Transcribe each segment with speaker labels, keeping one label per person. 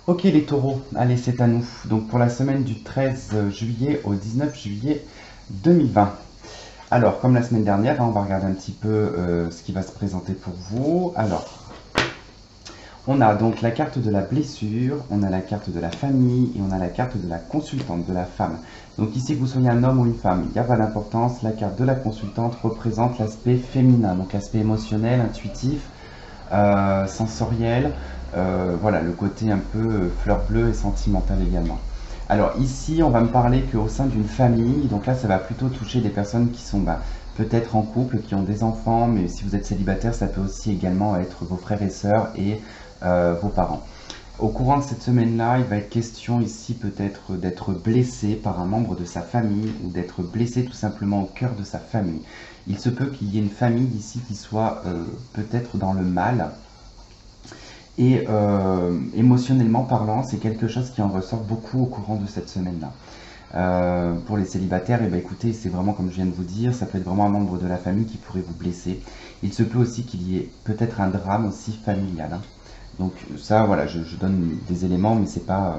Speaker 1: Ok les taureaux, allez c'est à nous. Donc pour la semaine du 13 juillet au 19 juillet 2020. Alors comme la semaine dernière, hein, on va regarder un petit peu ce qui va se présenter pour vous. Alors, on a donc la carte de la blessure, on a la carte de la famille et on a la carte de la consultante, de la femme. Donc ici que vous soyez un homme ou une femme, il n'y a pas d'importance. La carte de la consultante représente l'aspect féminin, donc l'aspect émotionnel, intuitif, sensoriel, voilà, le côté un peu fleur bleue et sentimental également. Alors ici, on va me parler qu'au sein d'une famille, donc là, ça va plutôt toucher des personnes qui sont peut-être en couple, qui ont des enfants, mais si vous êtes célibataire, ça peut aussi également être vos frères et sœurs et vos parents. Au courant de cette semaine-là, il va être question ici peut-être d'être blessé par un membre de sa famille ou d'être blessé tout simplement au cœur de sa famille. Il se peut qu'il y ait une famille ici qui soit peut-être dans le mal. Et émotionnellement parlant, c'est quelque chose qui en ressort beaucoup au courant de cette semaine-là. Pour les célibataires, eh ben, écoutez, c'est vraiment comme je viens de vous dire, ça peut être vraiment un membre de la famille qui pourrait vous blesser. Il se peut aussi qu'il y ait peut-être un drame aussi familial, hein. Donc ça, voilà, je donne des éléments, mais c'est pas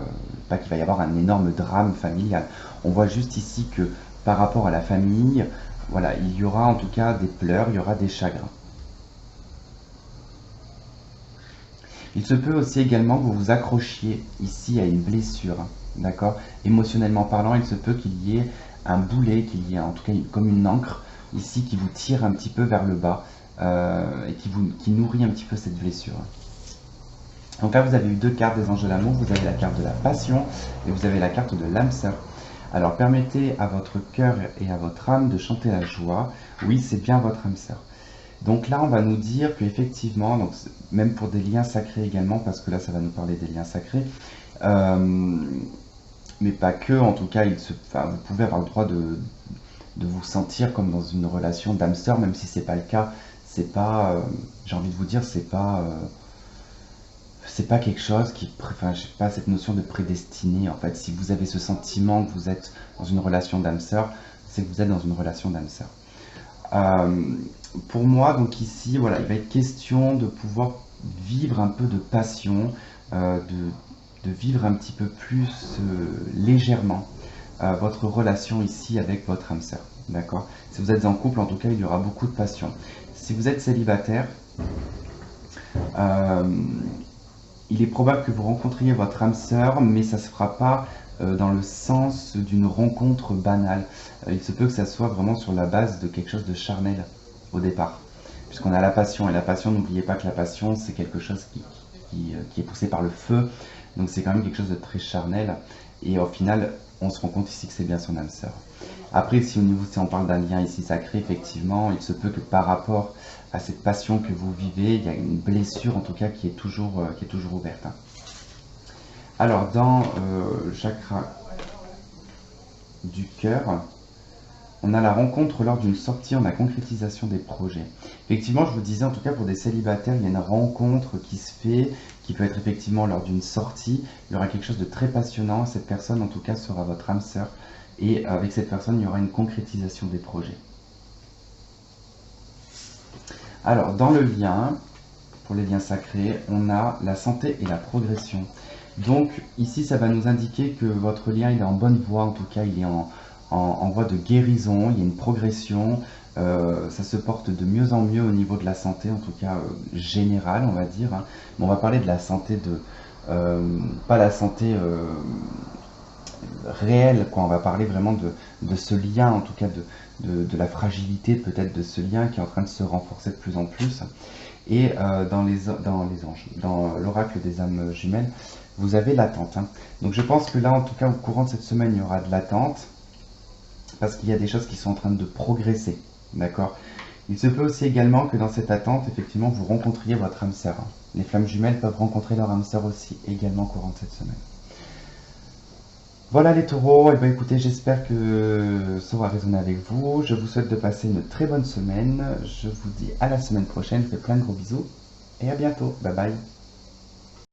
Speaker 1: qu'il va y avoir un énorme drame familial. On voit juste ici que par rapport à la famille, voilà, il y aura en tout cas des pleurs, il y aura des chagrins. Il se peut aussi également que vous vous accrochiez ici à une blessure, hein, d'accord? Émotionnellement parlant, il se peut qu'il y ait un boulet, qu'il y ait en tout cas comme une encre ici qui vous tire un petit peu vers le bas et qui nourrit un petit peu cette blessure. Donc là, vous avez eu deux cartes des anges de l'amour. Vous avez la carte de la passion et vous avez la carte de l'âme sœur. Alors permettez à votre cœur et à votre âme de chanter la joie. Oui, c'est bien votre âme sœur. Donc là, on va nous dire qu'effectivement, donc même pour des liens sacrés également, parce que là, ça va nous parler des liens sacrés, euh, mais pas que, en tout cas, enfin, vous pouvez avoir le droit de vous sentir comme dans une relation d'âme sœur, même si c'est pas le cas. C'est pas, j'ai envie de vous dire, c'est pas quelque chose qui, enfin, je sais pas, cette notion de prédestiné, en fait. Si vous avez ce sentiment que vous êtes dans une relation d'âme sœur, c'est que vous êtes dans une relation d'âme sœur. Euh, pour moi, donc ici, voilà, il va être question de pouvoir vivre un peu de passion, de vivre un petit peu plus légèrement votre relation ici avec votre âme sœur. D'accord? Si vous êtes en couple, en tout cas, il y aura beaucoup de passion. Si vous êtes célibataire, euh, il est probable que vous rencontriez votre âme sœur, mais ça ne se fera pas dans le sens d'une rencontre banale. Il se peut que ça soit vraiment sur la base de quelque chose de charnel au départ. Puisqu'on a la passion, et la passion, n'oubliez pas que la passion, c'est quelque chose qui est poussé par le feu, donc c'est quand même quelque chose de très charnel, et au final, on se rend compte ici que c'est bien son âme sœur. Après, si on parle d'un lien ici sacré, effectivement, il se peut que par rapport à cette passion que vous vivez, il y a une blessure en tout cas qui est toujours ouverte, hein. Alors, dans le chakra du cœur, on a la rencontre lors d'une sortie, on a concrétisation des projets. Effectivement, je vous disais, en tout cas pour des célibataires, il y a une rencontre qui se fait, qui peut être effectivement lors d'une sortie. Il y aura quelque chose de très passionnant. Cette personne, en tout cas, sera votre âme sœur. Et avec cette personne, il y aura une concrétisation des projets. Alors, dans le lien, pour les liens sacrés, on a la santé et la progression. Donc ici, ça va nous indiquer que votre lien il est en bonne voie, en tout cas il est en voie de guérison, il y a une progression, ça se porte de mieux en mieux au niveau de la santé, en tout cas générale on va dire, hein. Mais on va parler de la santé pas la santé réelle, quoi. On va parler vraiment de ce lien, en tout cas de la fragilité peut-être de ce lien qui est en train de se renforcer de plus en plus. Et dans les anges, dans l'oracle des âmes jumelles, vous avez l'attente, hein. Donc je pense que là, en tout cas, au courant de cette semaine, il y aura de l'attente, parce qu'il y a des choses qui sont en train de progresser, d'accord? Il se peut aussi également que dans cette attente, effectivement, vous rencontriez votre âme sœur, hein. Les flammes jumelles peuvent rencontrer leur âme sœur aussi, également au courant de cette semaine. Voilà les taureaux, et bien écoutez, j'espère que ça aura résonné avec vous. Je vous souhaite de passer une très bonne semaine. Je vous dis à la semaine prochaine, je vous fais plein de gros bisous et à bientôt. Bye bye.